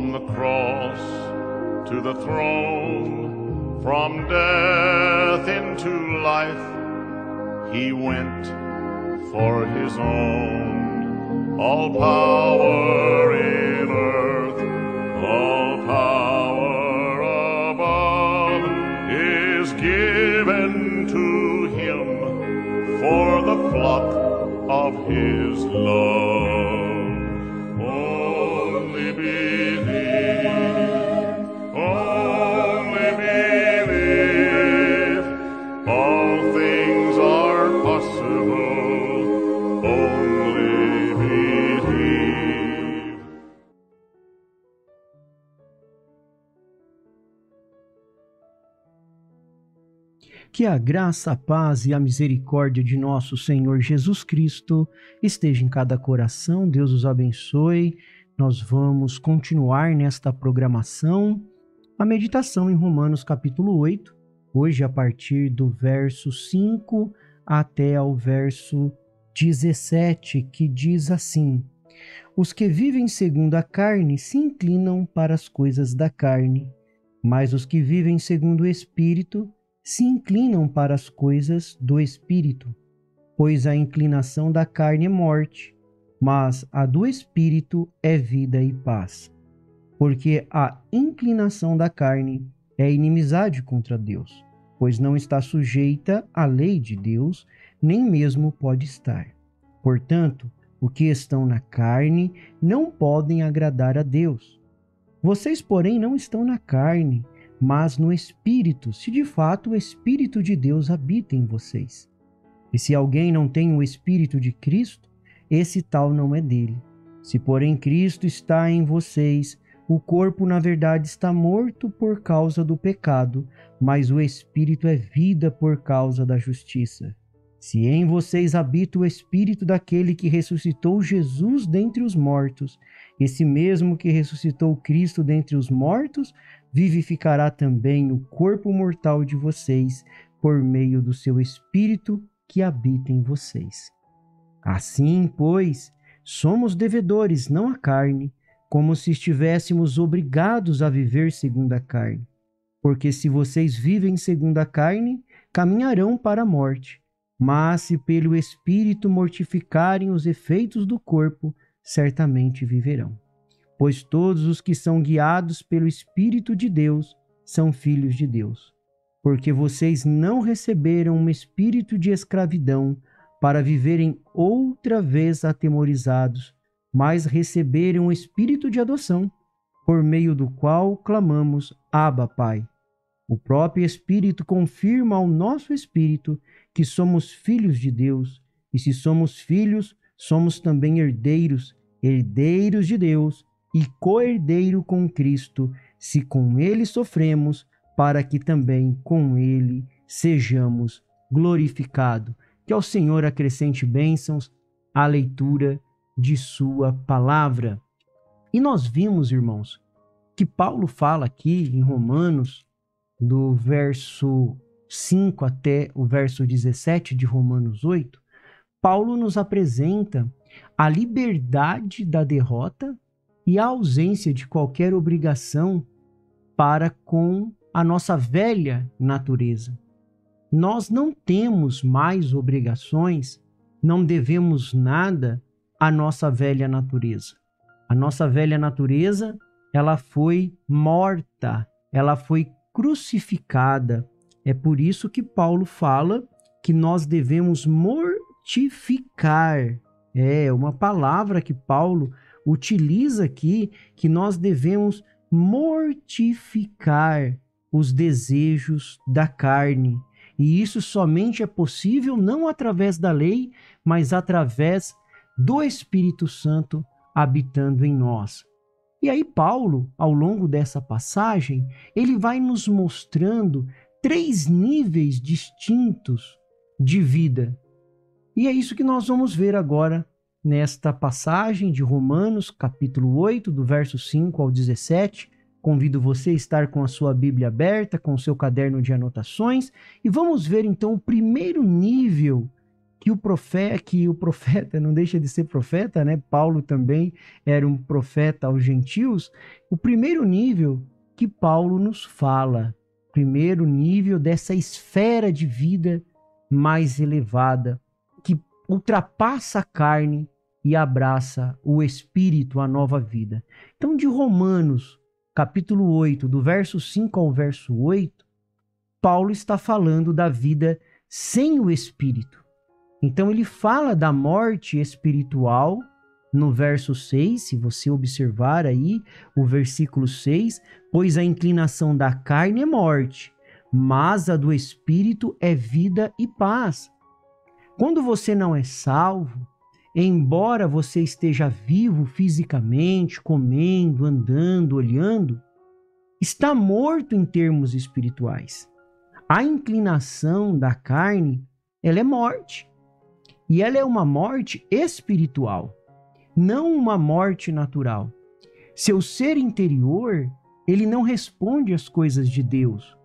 From the cross to the throne, from death into life, he went for his own. All power in earth, all power above is given to him for the flock of his love. Only believe, only believe, all things are possible, only believe. Que a graça, a paz e a misericórdia de nosso Senhor Jesus Cristo esteja em cada coração. Deus os abençoe. Nós vamos continuar nesta programação a meditação em Romanos capítulo 8, hoje a partir do verso 5 até ao verso 17, que diz assim: Os que vivem segundo a carne se inclinam para as coisas da carne, mas os que vivem segundo o Espírito se inclinam para as coisas do Espírito, pois a inclinação da carne é morte, mas a do Espírito é vida e paz. Porque a inclinação da carne é inimizade contra Deus, pois não está sujeita à lei de Deus, nem mesmo pode estar. Portanto, os que estão na carne não podem agradar a Deus. Vocês, porém, não estão na carne, mas no Espírito, se de fato o Espírito de Deus habita em vocês. E se alguém não tem o Espírito de Cristo, esse tal não é dele. Se, porém, Cristo está em vocês, o corpo, na verdade, está morto por causa do pecado, mas o Espírito é vida por causa da justiça. Se em vocês habita o Espírito daquele que ressuscitou Jesus dentre os mortos, esse mesmo que ressuscitou Cristo dentre os mortos, vivificará também o corpo mortal de vocês por meio do seu Espírito que habita em vocês. Assim, pois, somos devedores não à carne, como se estivéssemos obrigados a viver segundo a carne. Porque se vocês vivem segundo a carne, caminharão para a morte. Mas se pelo Espírito mortificarem os efeitos do corpo, certamente viverão. Pois todos os que são guiados pelo Espírito de Deus são filhos de Deus. Porque vocês não receberam um espírito de escravidão para viverem outra vez atemorizados, mas receberam o espírito de adoção, por meio do qual clamamos, Abba, Pai. O próprio Espírito confirma ao nosso espírito que somos filhos de Deus, e se somos filhos, somos também herdeiros, herdeiros de Deus e co-herdeiro com Cristo, se com ele sofremos, para que também com ele sejamos glorificados. Que ao Senhor acrescente bênçãos à leitura de sua palavra. E nós vimos, irmãos, que Paulo fala aqui em Romanos, do verso 5 até o verso 17 de Romanos 8, Paulo nos apresenta a liberdade da derrota e a ausência de qualquer obrigação para com a nossa velha natureza. Nós não temos mais obrigações, não devemos nada à nossa velha natureza. A nossa velha natureza, ela foi morta, ela foi crucificada. É por isso que Paulo fala que nós devemos mortificar. É uma palavra que Paulo utiliza aqui, que nós devemos mortificar os desejos da carne. E isso somente é possível não através da lei, mas através do Espírito Santo habitando em nós. E aí Paulo, ao longo dessa passagem, ele vai nos mostrando 3 níveis distintos de vida. E é isso que nós vamos ver agora nesta passagem de Romanos, capítulo 8, do verso 5 ao 17. Convido você a estar com a sua Bíblia aberta, com o seu caderno de anotações, e vamos ver então o primeiro nível que o profeta não deixa de ser profeta, né? Paulo também era um profeta aos gentios. O primeiro nível que Paulo nos fala, primeiro nível dessa esfera de vida mais elevada, que ultrapassa a carne e abraça o espírito, a nova vida. Então, de Romanos, capítulo 8, do verso 5 ao verso 8, Paulo está falando da vida sem o espírito. Então, ele fala da morte espiritual no verso 6, se você observar aí o versículo 6, pois a inclinação da carne é morte, mas a do espírito é vida e paz. Quando você não é salvo, embora você esteja vivo fisicamente, comendo, andando, olhando, está morto em termos espirituais. A inclinação da carne, ela é morte. E ela é uma morte espiritual, não uma morte natural. Seu ser interior, ele não responde às coisas de Deus.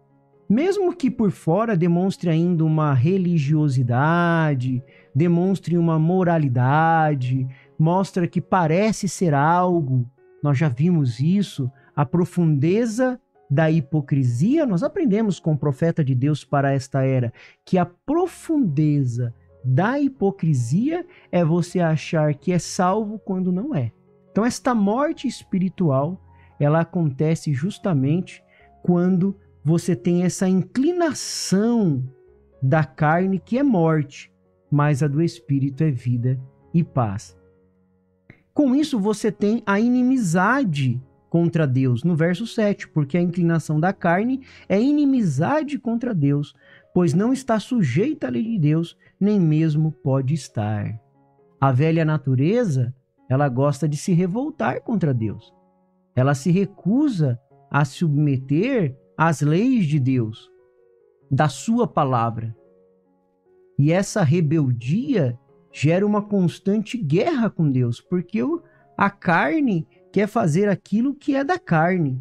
Mesmo que por fora demonstre ainda uma religiosidade, demonstre uma moralidade, mostra que parece ser algo, nós já vimos isso, a profundeza da hipocrisia, nós aprendemos com o profeta de Deus para esta era, que a profundeza da hipocrisia é você achar que é salvo quando não é. Então esta morte espiritual, ela acontece justamente quando você tem essa inclinação da carne que é morte, mas a do espírito é vida e paz. Com isso você tem a inimizade contra Deus, no verso 7, porque a inclinação da carne é inimizade contra Deus, pois não está sujeita à lei de Deus, nem mesmo pode estar. A velha natureza, ela gosta de se revoltar contra Deus. Ela se recusa a submeter às leis de Deus, da sua palavra. E essa rebeldia gera uma constante guerra com Deus, porque a carne quer fazer aquilo que é da carne.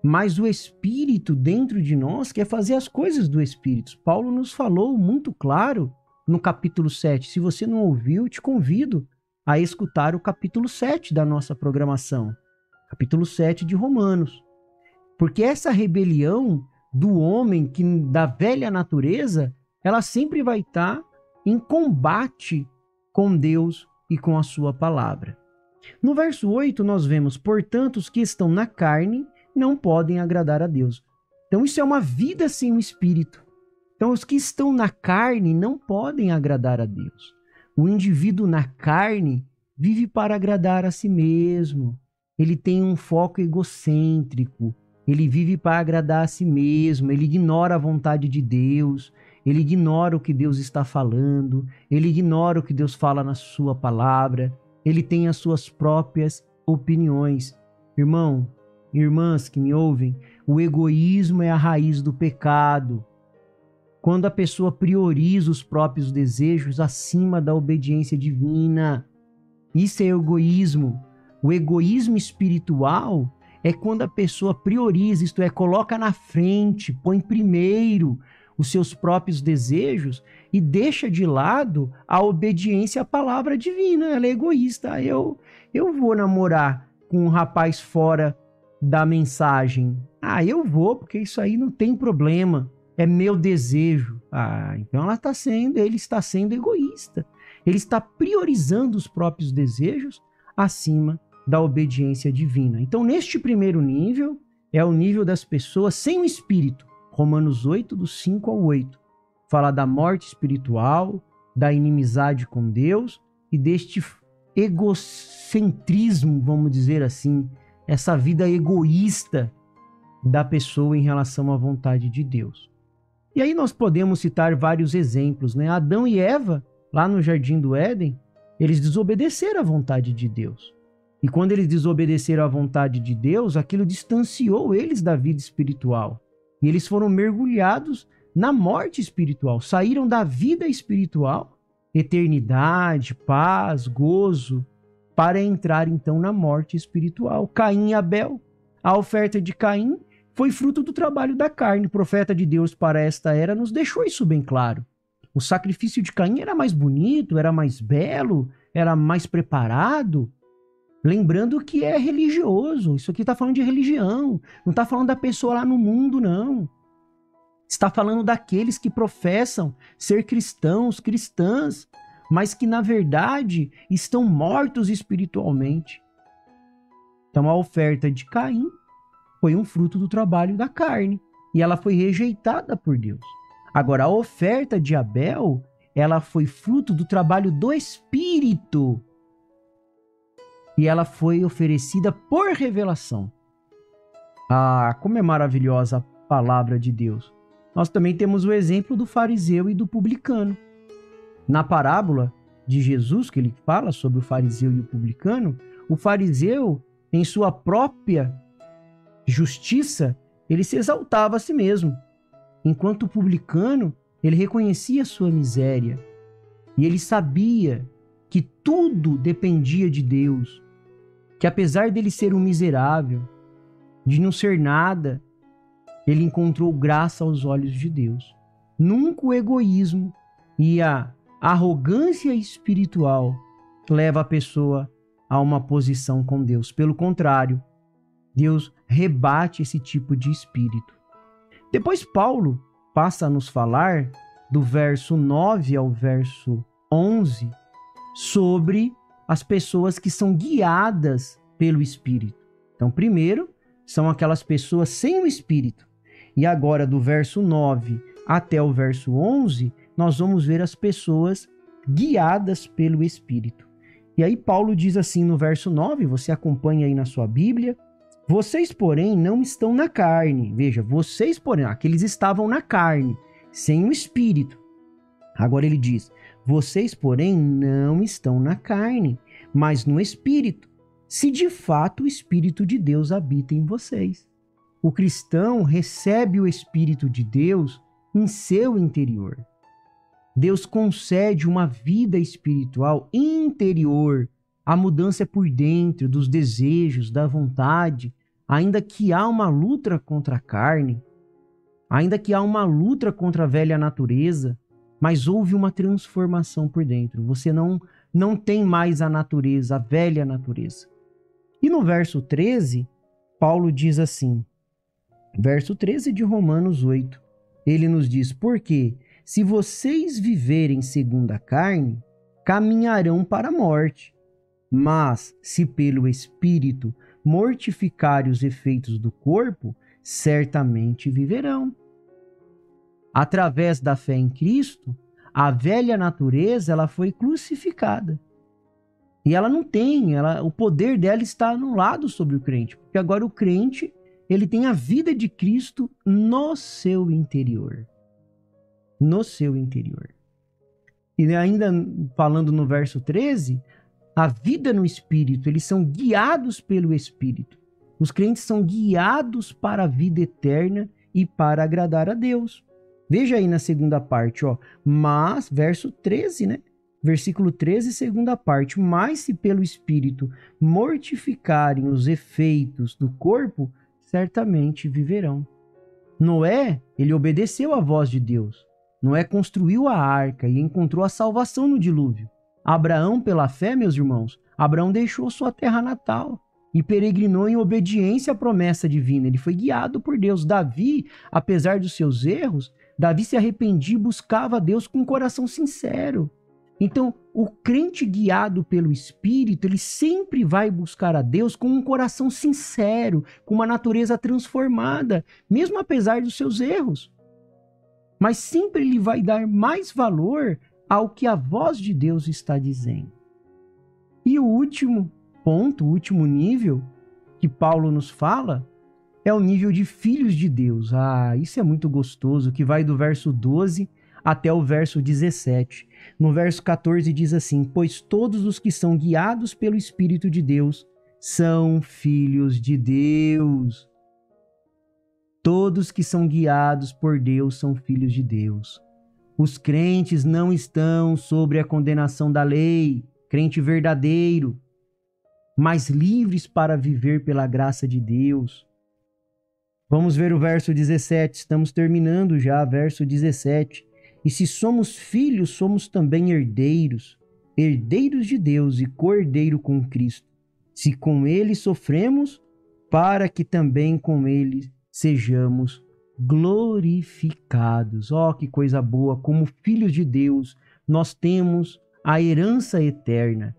Mas o Espírito dentro de nós quer fazer as coisas do Espírito. Paulo nos falou muito claro no capítulo 7. Se você não ouviu, te convido a escutar o capítulo 7 da nossa programação. Capítulo 7 de Romanos. Porque essa rebelião do homem, da velha natureza, ela sempre vai estar em combate com Deus e com a sua palavra. No verso 8 nós vemos, portanto, os que estão na carne não podem agradar a Deus. Então isso é uma vida sem o Espírito. Então os que estão na carne não podem agradar a Deus. O indivíduo na carne vive para agradar a si mesmo. Ele tem um foco egocêntrico. Ele vive para agradar a si mesmo. Ele ignora a vontade de Deus. Ele ignora o que Deus está falando. Ele ignora o que Deus fala na sua palavra. Ele tem as suas próprias opiniões. Irmão, irmãs que me ouvem, o egoísmo é a raiz do pecado. Quando a pessoa prioriza os próprios desejos acima da obediência divina, isso é egoísmo. O egoísmo espiritual é quando a pessoa prioriza, isto é, coloca na frente, põe primeiro os seus próprios desejos e deixa de lado a obediência à palavra divina. Ela é egoísta. Eu vou namorar com um rapaz fora da mensagem. Eu vou, porque isso aí não tem problema. É meu desejo. Então ele está sendo egoísta. Ele está priorizando os próprios desejos acima da obediência divina. Então, neste primeiro nível, é o nível das pessoas sem o Espírito. Romanos 8, do 5 ao 8. Fala da morte espiritual, da inimizade com Deus e deste egocentrismo, vamos dizer assim, essa vida egoísta da pessoa em relação à vontade de Deus. E aí nós podemos citar vários exemplos, né? Adão e Eva, lá no Jardim do Éden, eles desobedeceram à vontade de Deus. E quando eles desobedeceram à vontade de Deus, aquilo distanciou eles da vida espiritual. E eles foram mergulhados na morte espiritual, saíram da vida espiritual, eternidade, paz, gozo, para entrar então na morte espiritual. Caim e Abel, a oferta de Caim foi fruto do trabalho da carne. O profeta de Deus para esta era nos deixou isso bem claro. O sacrifício de Caim era mais bonito, era mais belo, era mais preparado. Lembrando que é religioso. Isso aqui está falando de religião. Não está falando da pessoa lá no mundo, não. Está falando daqueles que professam ser cristãos, cristãs, mas que na verdade estão mortos espiritualmente. Então a oferta de Caim foi um fruto do trabalho da carne e ela foi rejeitada por Deus. Agora a oferta de Abel, ela foi fruto do trabalho do Espírito e ela foi oferecida por revelação. Ah, como é maravilhosa a palavra de Deus. Nós também temos o exemplo do fariseu e do publicano. Na parábola de Jesus, que ele fala sobre o fariseu e o publicano, o fariseu, em sua própria justiça, ele se exaltava a si mesmo, enquanto o publicano, ele reconhecia a sua miséria e ele sabia que tudo dependia de Deus, que apesar dele ser um miserável, de não ser nada, ele encontrou graça aos olhos de Deus. Nunca o egoísmo e a arrogância espiritual leva a pessoa a uma posição com Deus. Pelo contrário, Deus rebate esse tipo de espírito. Depois Paulo passa a nos falar do verso 9 ao verso 11 sobre as pessoas que são guiadas pelo Espírito. Então, primeiro, são aquelas pessoas sem o Espírito. E agora, do verso 9 até o verso 11, nós vamos ver as pessoas guiadas pelo Espírito. E aí Paulo diz assim no verso 9, você acompanha aí na sua Bíblia: vocês, porém, não estão na carne. Veja, vocês, porém, aqueles estavam na carne, sem o Espírito. Agora ele diz: vocês, porém, não estão na carne, mas no Espírito, se de fato o Espírito de Deus habita em vocês. O cristão recebe o Espírito de Deus em seu interior. Deus concede uma vida espiritual interior. A mudança é por dentro, dos desejos, da vontade, ainda que há uma luta contra a carne, ainda que há uma luta contra a velha natureza, mas houve uma transformação por dentro. Você não tem mais a natureza, a velha natureza. E no verso 13, Paulo diz assim, verso 13 de Romanos 8, ele nos diz: porque se vocês viverem segundo a carne, caminharão para a morte. Mas se pelo Espírito mortificarem os efeitos do corpo, certamente viverão. Através da fé em Cristo, a velha natureza ela foi crucificada. E ela não tem, o poder dela está anulado sobre o crente, porque agora o crente ele tem a vida de Cristo no seu interior. No seu interior. E ainda falando no verso 13, a vida no Espírito, eles são guiados pelo Espírito. Os crentes são guiados para a vida eterna e para agradar a Deus. Veja aí na segunda parte, ó. Mas, verso 13, né? Versículo 13, segunda parte. Mas se pelo Espírito mortificarem os efeitos do corpo, certamente viverão. Noé, ele obedeceu à voz de Deus. Noé construiu a arca e encontrou a salvação no dilúvio. Abraão, pela fé, meus irmãos, Abraão deixou sua terra natal e peregrinou em obediência à promessa divina. Ele foi guiado por Deus. Davi, apesar dos seus erros, Davi se arrependia e buscava a Deus com um coração sincero. Então, o crente guiado pelo Espírito, ele sempre vai buscar a Deus com um coração sincero, com uma natureza transformada, mesmo apesar dos seus erros. Mas sempre ele vai dar mais valor ao que a voz de Deus está dizendo. E o último ponto, o último nível que Paulo nos fala é o nível de filhos de Deus. Ah, isso é muito gostoso, que vai do verso 12 até o verso 17. No verso 14 diz assim: pois todos os que são guiados pelo Espírito de Deus são filhos de Deus. Todos que são guiados por Deus são filhos de Deus. Os crentes não estão sobre a condenação da lei, crente verdadeiro, mas livres para viver pela graça de Deus. Vamos ver o verso 17, estamos terminando já, verso 17. E se somos filhos, somos também herdeiros, herdeiros de Deus e co-herdeiro com Cristo. Se com ele sofremos, para que também com ele sejamos glorificados. Ó, que coisa boa! Como filhos de Deus, nós temos a herança eterna.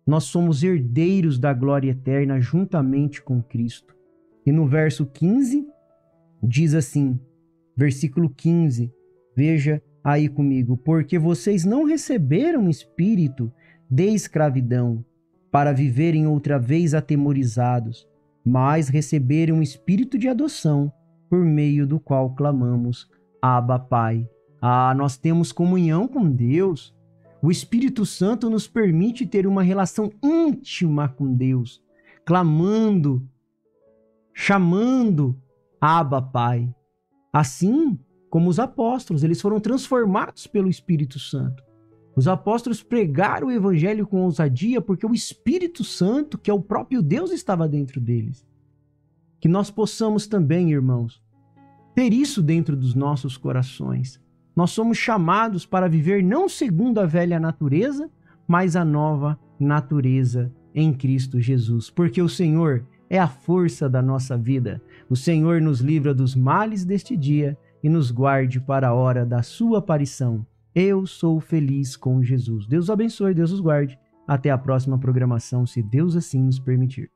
Nós somos herdeiros da glória eterna juntamente com Cristo. E no verso 15, diz assim, versículo 15, veja aí comigo: porque vocês não receberam espírito de escravidão para viverem outra vez atemorizados, mas receberam um espírito de adoção, por meio do qual clamamos, Abba, Pai. Nós temos comunhão com Deus. O Espírito Santo nos permite ter uma relação íntima com Deus, clamando, chamando Abba, Pai. Assim como os apóstolos, eles foram transformados pelo Espírito Santo. Os apóstolos pregaram o evangelho com ousadia porque o Espírito Santo, que é o próprio Deus, estava dentro deles. Que nós possamos também, irmãos, ter isso dentro dos nossos corações. Nós somos chamados para viver não segundo a velha natureza, mas a nova natureza em Cristo Jesus. Porque o Senhor é a força da nossa vida. O Senhor nos livra dos males deste dia e nos guarde para a hora da sua aparição. Eu sou feliz com Jesus. Deus os abençoe, Deus os guarde. Até a próxima programação, se Deus assim nos permitir.